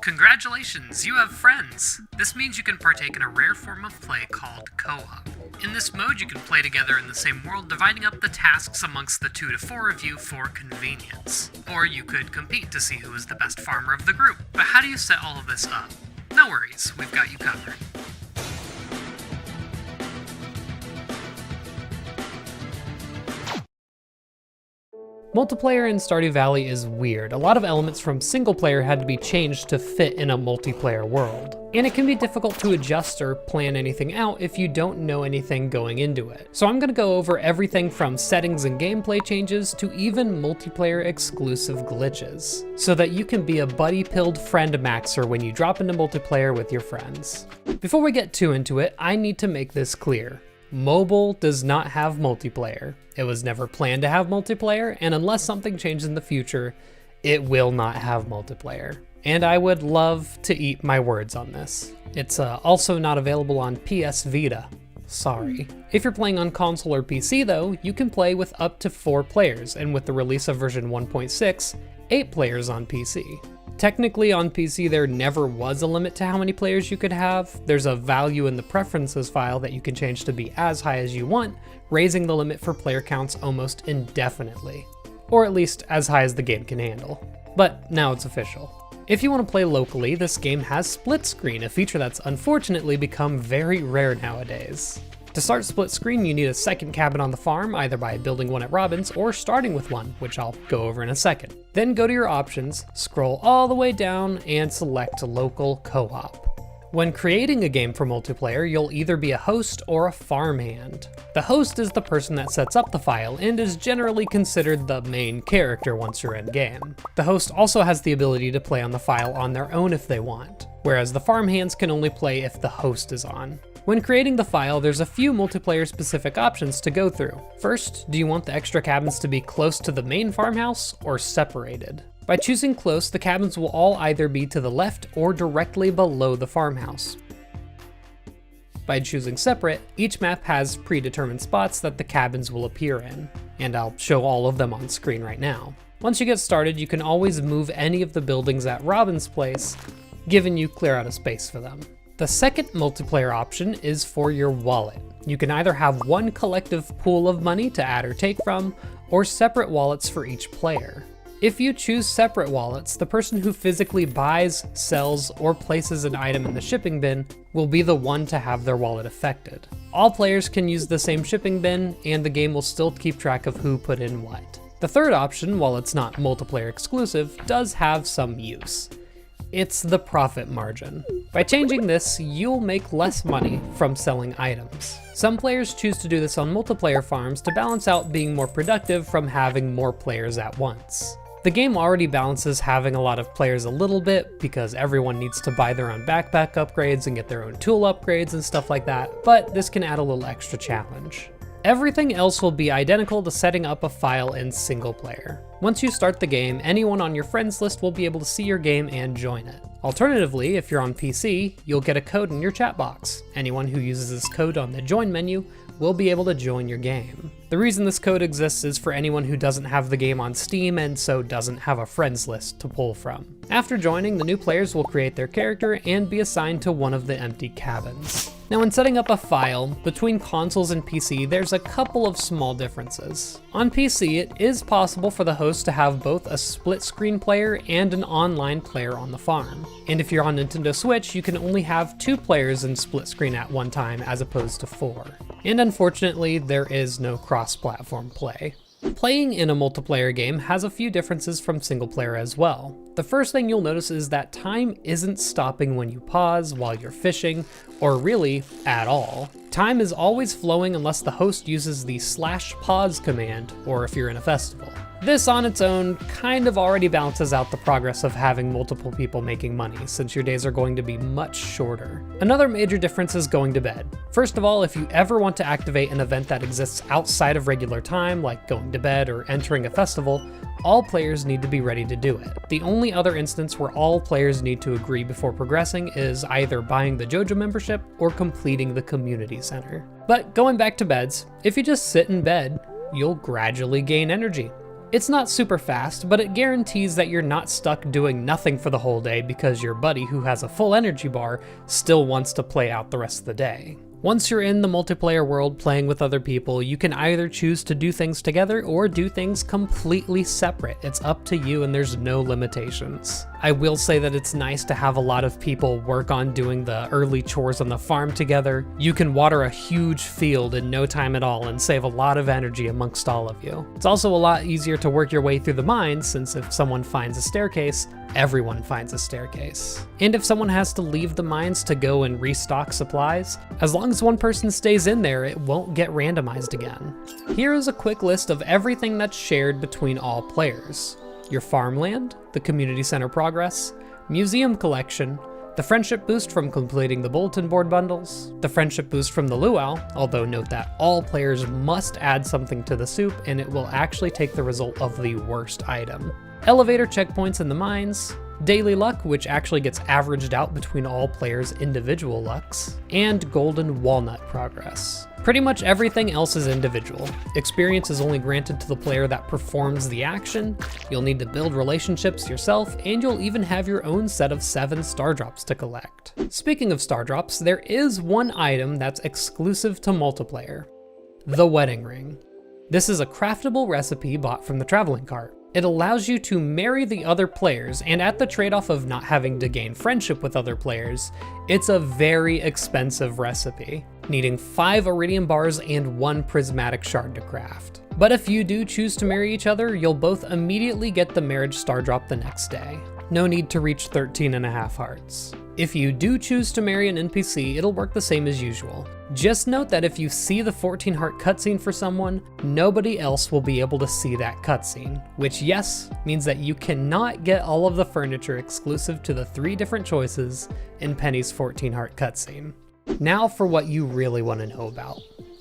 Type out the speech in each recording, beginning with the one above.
Congratulations, you have friends! This means you can partake in a rare form of play called co-op. In this mode, you can play together in the same world, dividing up the tasks amongst the 2 to 4 of you for convenience. Or you could compete to see who is the best farmer of the group. But how do you set all of this up? No worries, we've got you covered. Multiplayer in Stardew Valley is weird. A lot of elements from single player had to be changed to fit in a multiplayer world. And it can be difficult to adjust or plan anything out if you don't know anything going into it. So I'm gonna go over everything from settings and gameplay changes to even multiplayer exclusive glitches, so that you can be a buddy-pilled friend maxer when you drop into multiplayer with your friends. Before we get too into it, I need to make this clear. Mobile does not have multiplayer. It was never planned to have multiplayer, and unless something changes in the future, it will not have multiplayer. And I would love to eat my words on this. It's also not available on PS Vita. Sorry. If you're playing on console or PC though, you can play with up to 4 players, and with the release of version 1.6, 8 players on PC. Technically on PC there never was a limit to how many players you could have. There's a value in the preferences file that you can change to be as high as you want, raising the limit for player counts almost indefinitely. Or at least as high as the game can handle. But now it's official. If you want to play locally, this game has split screen, a feature that's unfortunately become very rare nowadays. To start split screen, you need a second cabin on the farm, either by building one at Robin's or starting with one, which I'll go over in a second. Then go to your options, scroll all the way down, and select local co-op. When creating a game for multiplayer, you'll either be a host or a farmhand. The host is the person that sets up the file and is generally considered the main character once you're in game. The host also has the ability to play on the file on their own if they want, whereas the farmhands can only play if the host is on. When creating the file, there's a few multiplayer specific options to go through. First, do you want the extra cabins to be close to the main farmhouse or separated? By choosing close, the cabins will all either be to the left or directly below the farmhouse. By choosing separate, each map has predetermined spots that the cabins will appear in, and I'll show all of them on screen right now. Once you get started, you can always move any of the buildings at Robin's place, giving you clear out a space for them. The second multiplayer option is for your wallet. You can either have one collective pool of money to add or take from, or separate wallets for each player. If you choose separate wallets, the person who physically buys, sells, or places an item in the shipping bin will be the one to have their wallet affected. All players can use the same shipping bin, and the game will still keep track of who put in what. The third option, while it's not multiplayer exclusive, does have some use. It's the profit margin. By changing this, you'll make less money from selling items. Some players choose to do this on multiplayer farms to balance out being more productive from having more players at once. The game already balances having a lot of players a little bit because everyone needs to buy their own backpack upgrades and get their own tool upgrades and stuff like that, but this can add a little extra challenge. Everything else will be identical to setting up a file in single player. Once you start the game, anyone on your friends list will be able to see your game and join it. Alternatively, if you're on PC, you'll get a code in your chat box. Anyone who uses this code on the join menu will be able to join your game. The reason this code exists is for anyone who doesn't have the game on Steam and so doesn't have a friends list to pull from. After joining, the new players will create their character and be assigned to one of the empty cabins. Now, when setting up a file, between consoles and PC, there's a couple of small differences. On PC, it is possible for the host to have both a split screen player and an online player on the farm. And if you're on Nintendo Switch, you can only have 2 players in split screen at one time as opposed to 4. And unfortunately, there is no cross-platform play. Playing in a multiplayer game has a few differences from single player as well. The first thing you'll notice is that time isn't stopping when you pause, while you're fishing, or really at all. Time is always flowing unless the host uses the /pause command, or if you're in a festival. This on its own kind of already balances out the progress of having multiple people making money, since your days are going to be much shorter. Another major difference is going to bed. First of all, if you ever want to activate an event that exists outside of regular time, like going to bed or entering a festival, all players need to be ready to do it. The only other instance where all players need to agree before progressing is either buying the JoJo membership or completing the community center. But going back to beds, if you just sit in bed, you'll gradually gain energy. It's not super fast, but it guarantees that you're not stuck doing nothing for the whole day because your buddy who has a full energy bar still wants to play out the rest of the day. Once you're in the multiplayer world playing with other people, you can either choose to do things together or do things completely separate. It's up to you and there's no limitations. I will say that it's nice to have a lot of people work on doing the early chores on the farm together. You can water a huge field in no time at all and save a lot of energy amongst all of you. It's also a lot easier to work your way through the mines, since if someone finds a staircase, everyone finds a staircase. And if someone has to leave the mines to go and restock supplies, as long as one person stays in there, it won't get randomized again. Here is a quick list of everything that's shared between all players. Your farmland, the community center progress, museum collection, the friendship boost from completing the bulletin board bundles, the friendship boost from the luau, although note that all players must add something to the soup and it will actually take the result of the worst item. Elevator checkpoints in the mines, daily luck, which actually gets averaged out between all players' individual lucks, and golden walnut progress. Pretty much everything else is individual. Experience is only granted to the player that performs the action, you'll need to build relationships yourself, and you'll even have your own set of 7 star drops to collect. Speaking of star drops, there is one item that's exclusive to multiplayer: the wedding ring. This is a craftable recipe bought from the traveling cart. It allows you to marry the other players, and at the trade-off of not having to gain friendship with other players, it's a very expensive recipe, needing 5 iridium bars and 1 prismatic shard to craft. But if you do choose to marry each other, you'll both immediately get the marriage star drop the next day. No need to reach 13.5 hearts. If you do choose to marry an NPC, it'll work the same as usual. Just note that if you see the 14 heart cutscene for someone, nobody else will be able to see that cutscene, which yes, means that you cannot get all of the furniture exclusive to the 3 different choices in Penny's 14 heart cutscene. Now for what you really want to know about: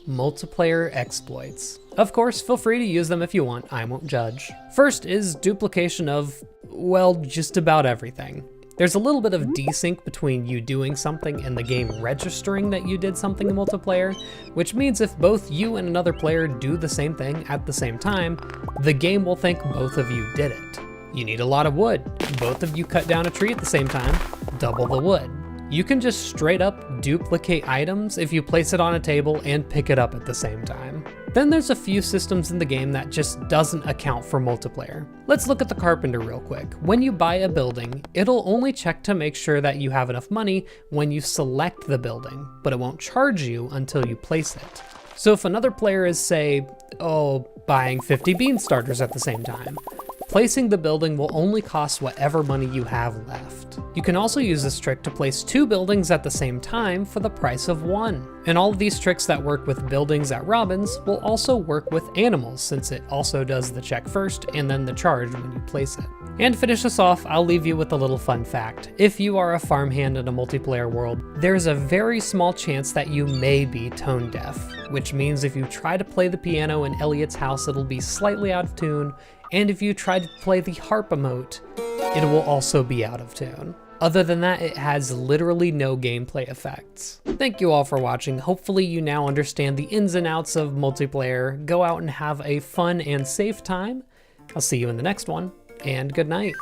multiplayer exploits. Of course, feel free to use them if you want, I won't judge. First is duplication of, well, just about everything. There's a little bit of desync between you doing something and the game registering that you did something in multiplayer, which means if both you and another player do the same thing at the same time, the game will think both of you did it. You need a lot of wood. Both of you cut down a tree at the same time, double the wood. You can just straight up duplicate items if you place it on a table and pick it up at the same time. Then there's a few systems in the game that just doesn't account for multiplayer. Let's look at the carpenter real quick. When you buy a building, it'll only check to make sure that you have enough money when you select the building, but it won't charge you until you place it. So if another player is, say, buying 50 bean starters at the same time, placing the building will only cost whatever money you have left. You can also use this trick to place 2 buildings at the same time for the price of 1. And all of these tricks that work with buildings at Robin's will also work with animals, since it also does the check first and then the charge when you place it. And to finish this off, I'll leave you with a little fun fact. If you are a farmhand in a multiplayer world, there's a very small chance that you may be tone deaf, which means if you try to play the piano in Elliot's house, it'll be slightly out of tune, and if you try to play the harp emote, it will also be out of tune. Other than that, it has literally no gameplay effects. Thank you all for watching. Hopefully you now understand the ins and outs of multiplayer. Go out and have a fun and safe time. I'll see you in the next one, and good night.